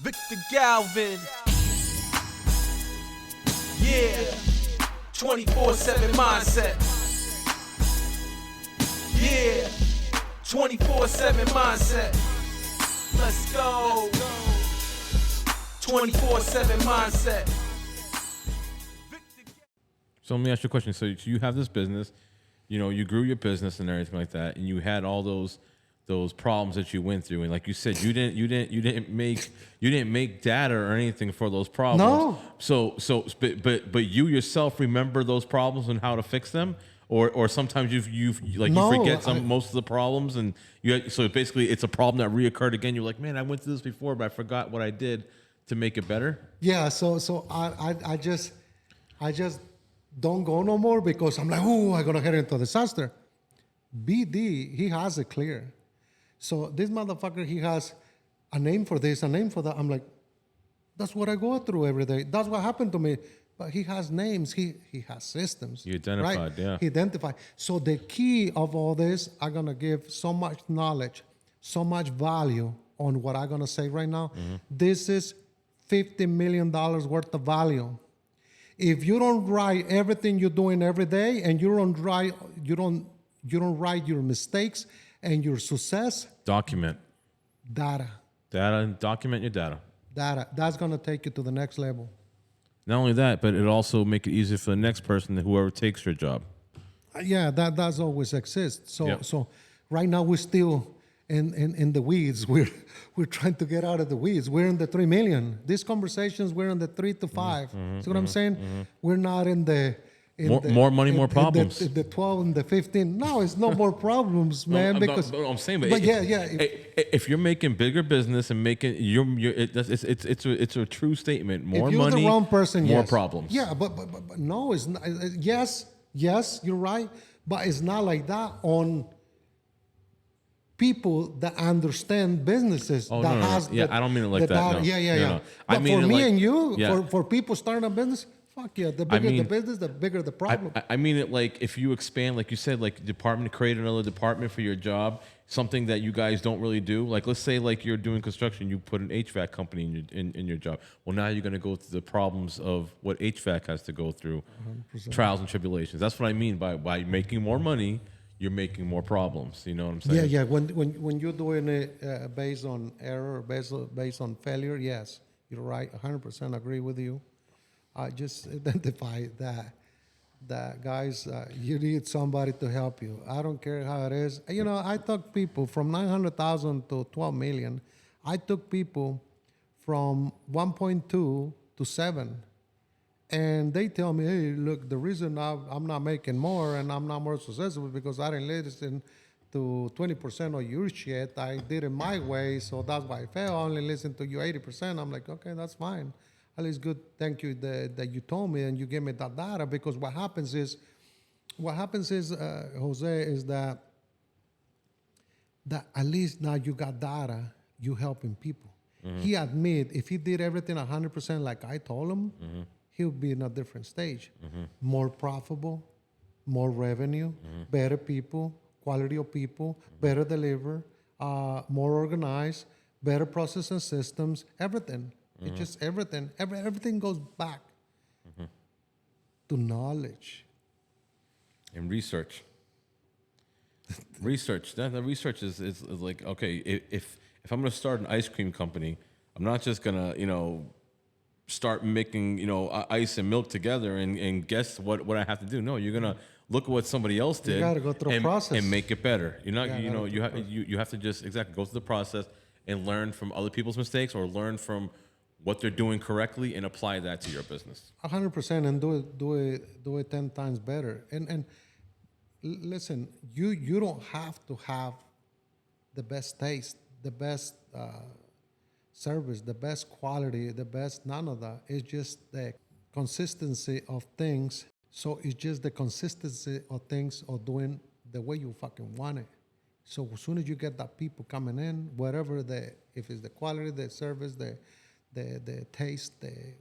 Victor Galvan. Yeah. 24/7 mindset. Yeah. 24/7 mindset. Let's go. 24/7 mindset. So let me ask you a question. So you have this business, you grew your business and everything like that, and you had all those problems that you went through, and like you said, you didn't make data or anything for those problems. No. But you yourself remember those problems and how to fix them, or sometimes you forget most of the problems, and so basically it's a problem that reoccurred again. You're like, man, I went through this before, but I forgot what I did to make it better. Yeah, so I just don't go no more because I'm like, oh, I'm gonna get into a disaster. BD, he has it clear. So this motherfucker, he has a name for this, a name for that. I'm like, that's what I go through every day. That's what happened to me. But he has names. He has systems. You identified, right? yeah. He identified. So the key of all this, I'm gonna give so much knowledge, so much value on what I'm gonna say right now. Mm-hmm. This is $50 million worth of value. If you don't write everything you're doing every day, and you don't write your mistakes and your success, Document data. Document your data. That's gonna take you to the next level. Not only that, but it also make it easier for the next person, whoever takes your job. Yeah, that's always exists. So Yep. so right now we're still in the weeds. We're trying to get out of the weeds. We're in the 3 million. These conversations, we're in the 3 to 5. See what I'm saying? We're not in the More money, more problems. The 12 and the 15. No, it's no more problems, man. I'm saying, but yeah. If you're making bigger business and making it's a true statement. More If you're money, the wrong person, more yes. problems. Yeah, but no, it's not. Yes, you're right. But it's not like that on people that understand businesses. Oh, that no. has Yeah, I don't mean it like that. No. Yeah. No. But I mean for it me like, and you, yeah. for people starting a business, fuck yeah. The bigger the business, the bigger the problem. I mean it like if you expand, like you said, like department, create another department for your job, something that you guys don't really do. Like let's say like you're doing construction, you put an HVAC company in your job. Well, now you're going to go through the problems of what HVAC has to go through, 100%. Trials and tribulations. That's what I mean by making more money, you're making more problems. You know what I'm saying? Yeah. When you're doing it based on error, based on failure, yes, you're right. 100% agree with you. I just identify that guys, you need somebody to help you. I don't care how it is. I took people from 900,000 to 12 million. I took people from 1.2 to 7. And they tell me, hey, look, the reason I'm not making more and I'm not more successful is because I didn't listen to 20% of your shit. I did it my way, so that's why I failed. I only listen to you 80%. I'm like, okay, that's fine. At least good, thank you that you told me and you gave me that data, because what happens is, Jose, is that at least now you got data, you helping people. Mm-hmm. He admit if he did everything 100% like I told him, mm-hmm. he would be in a different stage. Mm-hmm. More profitable, more revenue, mm-hmm. better people, quality of people, mm-hmm. better deliver, more organized, better process and systems, everything. Mm-hmm. It's just everything. Everything goes back mm-hmm. to knowledge. And research. Research. The research is like, okay, if I'm going to start an ice cream company, I'm not just going to, start making, ice and milk together and guess what I have to do. No, you're going to look at what somebody else did. You got to go through a process. And make it better. You're not, you have to just go through the process and learn from other people's mistakes or learn from what they're doing correctly and apply that to your business. 100%, and do it 10 times better. And listen, you don't have to have the best taste, the best service, the best quality, the best none of that. It's just the consistency of things. So it's just the consistency of things or doing the way you fucking want it. So as soon as you get that people coming in, whatever if it's the quality, the service, the taste,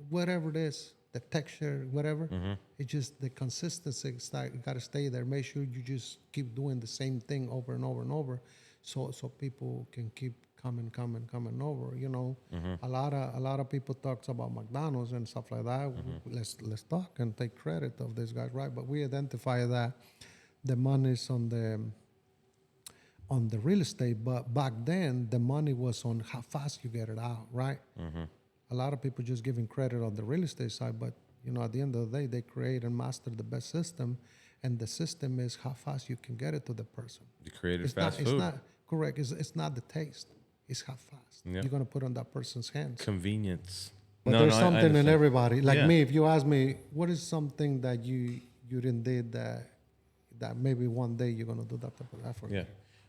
whatever it is, the texture, whatever, mm-hmm. it's just the consistency. You got to stay there. Make sure you just keep doing the same thing over and over and over, so people can keep coming over. You know, a lot of people talks about McDonald's and stuff like that. Let's talk and take credit of these guys, right? But we identify that the money's on the real estate, but back then the money was on how fast you get it out, right? A lot of people just giving credit on the real estate side, but you know, at the end of the day, they create and master the best system, and the system is how fast you can get it to the person. You created It's fast not, food. It's not correct. It's not the taste. It's how fast Yeah. you're gonna put on that person's hands. Convenience. But No, there's no, I something in understand. everybody. Like Yeah. me, if you ask me, what is something that you didn't did that maybe one day you're gonna do that type of effort. Yeah.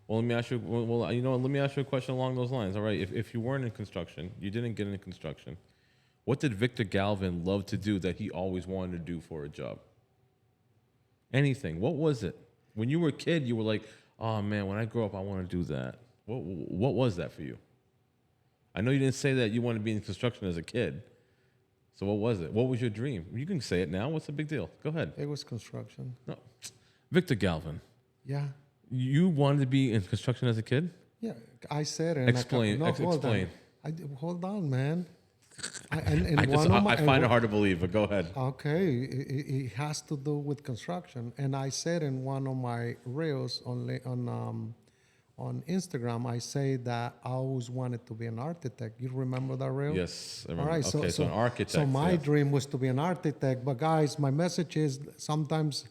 Well, let me ask you. Well, you know, let me ask you a question along those lines. All right. If you weren't in construction, you didn't get into construction. What did Victor Galvan love to do that he always wanted to do for a job? Anything. What was it? When you were a kid, you were like, "Oh man, when I grow up, I want to do that." What was that for you? I know you didn't say that you wanted to be in construction as a kid. So what was it? What was your dream? You can say it now. What's the big deal? Go ahead. It was construction. No. Victor Galvan, Yeah. you wanted to be in construction as a kid? Yeah. I said it. Explain. Hold on. Explain. Hold on, man. I find it hard to believe, but go ahead. Okay, it has to do with construction, and I said in one of my reels on Instagram, I say that I always wanted to be an architect. You remember that reel? Yes, I All remember. right, So an architect. So my yes. dream was to be an architect, but guys, my message is sometimes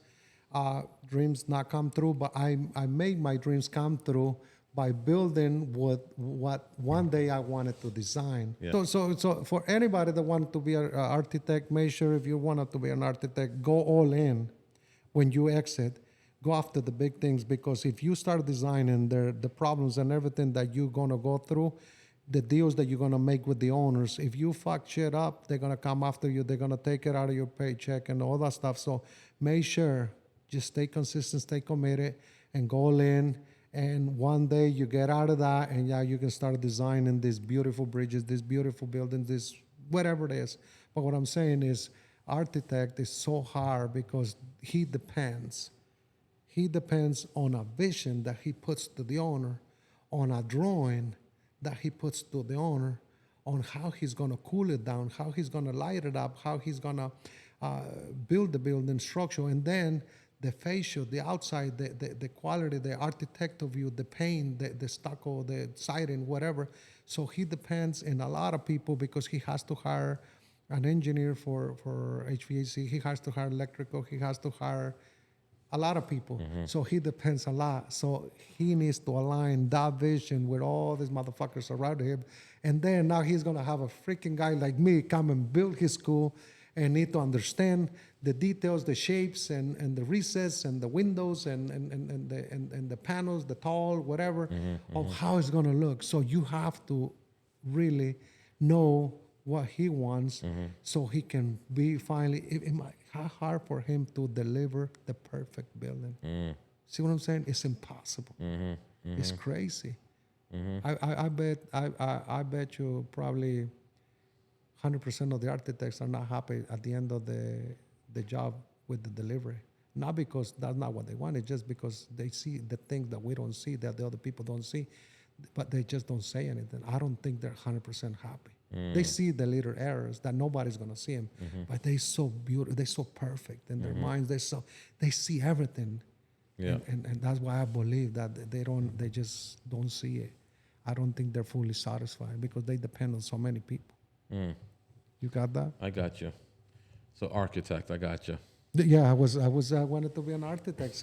dreams not come true, but I make my dreams come true by building what one day I wanted to design. Yeah. So for anybody that wanted to be an architect, make sure if you wanted to be an architect, go all in when you exit. Go after the big things, because if you start designing the problems and everything that you're gonna go through, the deals that you're gonna make with the owners, if you fuck shit up, they're gonna come after you. They're gonna take it out of your paycheck and all that stuff. So make sure, just stay consistent, stay committed, and go all in. And one day you get out of that, and yeah, you can start designing these beautiful bridges, these beautiful buildings, this whatever it is. But what I'm saying is, architect is so hard because he depends on a vision that he puts to the owner, on a drawing that he puts to the owner, on how he's going to cool it down, how he's going to light it up, how he's going to build the building structure, and then the fascia, the outside, the quality, the architectural view, the paint, the stucco, the siding, whatever. So he depends on a lot of people because he has to hire an engineer for HVAC, he has to hire electrical, he has to hire a lot of people. So he depends a lot. So he needs to align that vision with all these motherfuckers around him. And then now he's gonna have a freaking guy like me come and build his school and need to understand the details, the shapes, and the recess, and the windows, and the panels, the tall, whatever, of how it's gonna look. So you have to really know what he wants, so he can be finally. How hard for him to deliver the perfect building? See what I'm saying? It's impossible. It's crazy. I bet you probably 100% of the architects are not happy at the end of the job with the delivery. Not because that's not what they want, it's just because they see the things that we don't see, that the other people don't see, but they just don't say anything. I don't think they're 100% happy. They see the little errors that nobody's gonna see them, but they're so beautiful, they're so perfect in their minds. They see everything, Yeah. and that's why I believe that they just don't see it. I don't think they're fully satisfied because they depend on so many people. You got that? I got you. So architect, I got you. Yeah, I wanted to be an architect.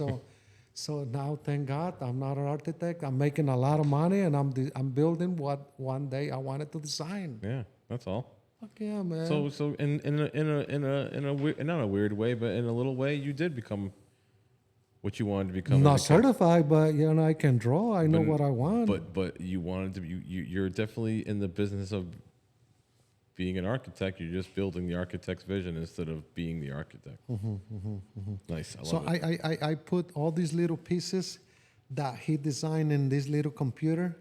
So now, thank God, I'm not an architect. I'm making a lot of money, and I'm building what one day I wanted to design. Yeah, that's all. Fuck yeah, man. So in a weird, not a weird way, but in a little way, you did become what you wanted to become. Not as a kid. certified, but I can draw. I know what I want. But you wanted to be. You're definitely in the business of being an architect. You're just building the architect's vision instead of being the architect. Nice. I love So it. I put all these little pieces that he designed in this little computer,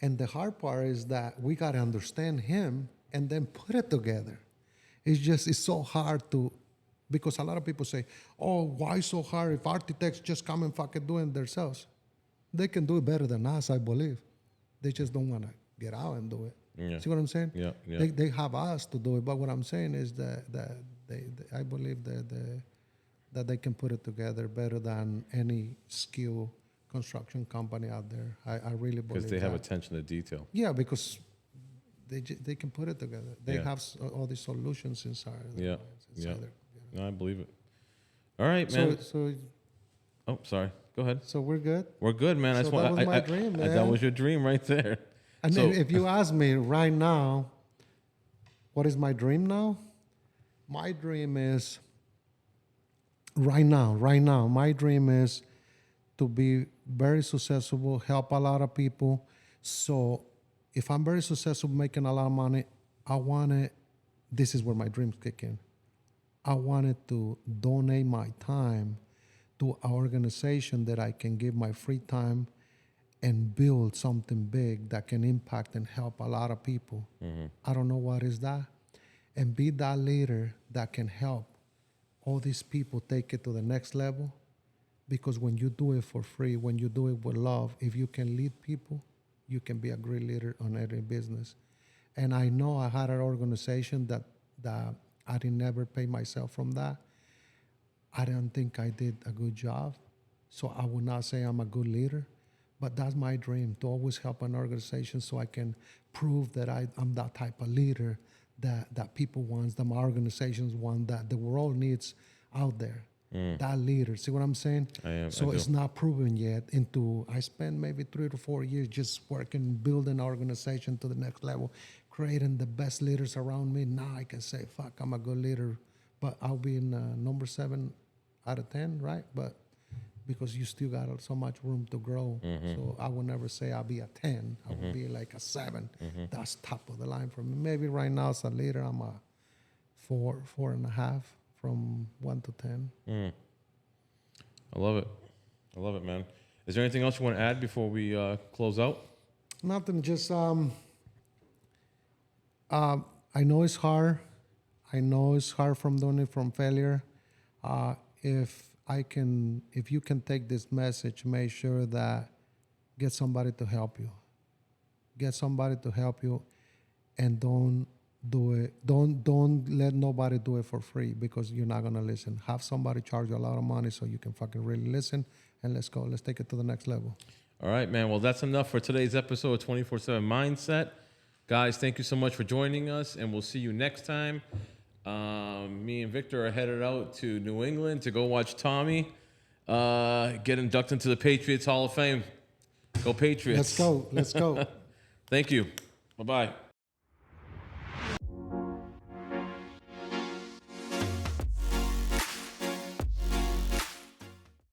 and the hard part is that we got to understand him and then put it together. It's so hard to, because a lot of people say, oh, why so hard if architects just come and fucking do it themselves? They can do it better than us, I believe. They just don't want to get out and do it. Yeah. See what I'm saying? Yeah, yeah. They have us to do it, but what I'm saying is that I believe that they can put it together better than any skill construction company out there. I really believe Because they have that. attention to detail. Yeah, because they can put it together. They Yeah. have all these solutions inside. Yeah, inside yeah. their- No, I believe it. All right, man. So Oh, sorry. Go ahead. we're good. We're good, man. I So just want. that was my dream, That man. was your dream right there. And So- if you ask me right now, what is my dream now? My dream is right now, my dream is to be very successful, help a lot of people. So if I'm very successful, making a lot of money, I want it, this is where my dreams kick in. I wanted to donate my time to an organization that I can give my free time and build something big that can impact and help a lot of people. I don't know what is that. And be that leader that can help all these people take it to the next level. Because when you do it for free, when you do it with love, if you can lead people, you can be a great leader on any business. And I know I had an organization that I didn't never pay myself from that. I don't think I did a good job. So I would not say I'm a good leader, but that's my dream, to always help an organization so I can prove that I'm that type of leader that people want, that my organizations want, that the world needs out there. That leader. See what I'm saying? I So do. it's not proven yet. I spent maybe 3 to 4 years just working, building an organization to the next level, creating the best leaders around me. Now I can say, fuck, I'm a good leader. But I'll be in number 7 out of 10, right? But because you still got so much room to grow. So I will never say I'll be a 10. I will be like a 7. That's top of the line for me. Maybe right now as a leader, I'm a 4.5 from 1 to 10. I love it. I love it, man. Is there anything else you want to add before we close out? Nothing, just I know it's hard. I know it's hard from doing it from failure. If you can take this message, make sure that get somebody to help you. Get somebody to help you, and don't do it. Don't let nobody do it for free, because you're not gonna listen. Have somebody charge you a lot of money so you can fucking really listen. And let's go. Let's take it to the next level. All right, man. Well, that's enough for today's episode of 24/7 Mindset. Guys, thank you so much for joining us, and we'll see you next time. Me and Victor are headed out to New England to go watch Tommy get inducted into the Patriots Hall of Fame. Go Patriots. Let's go. Let's go. Thank you. Bye-bye.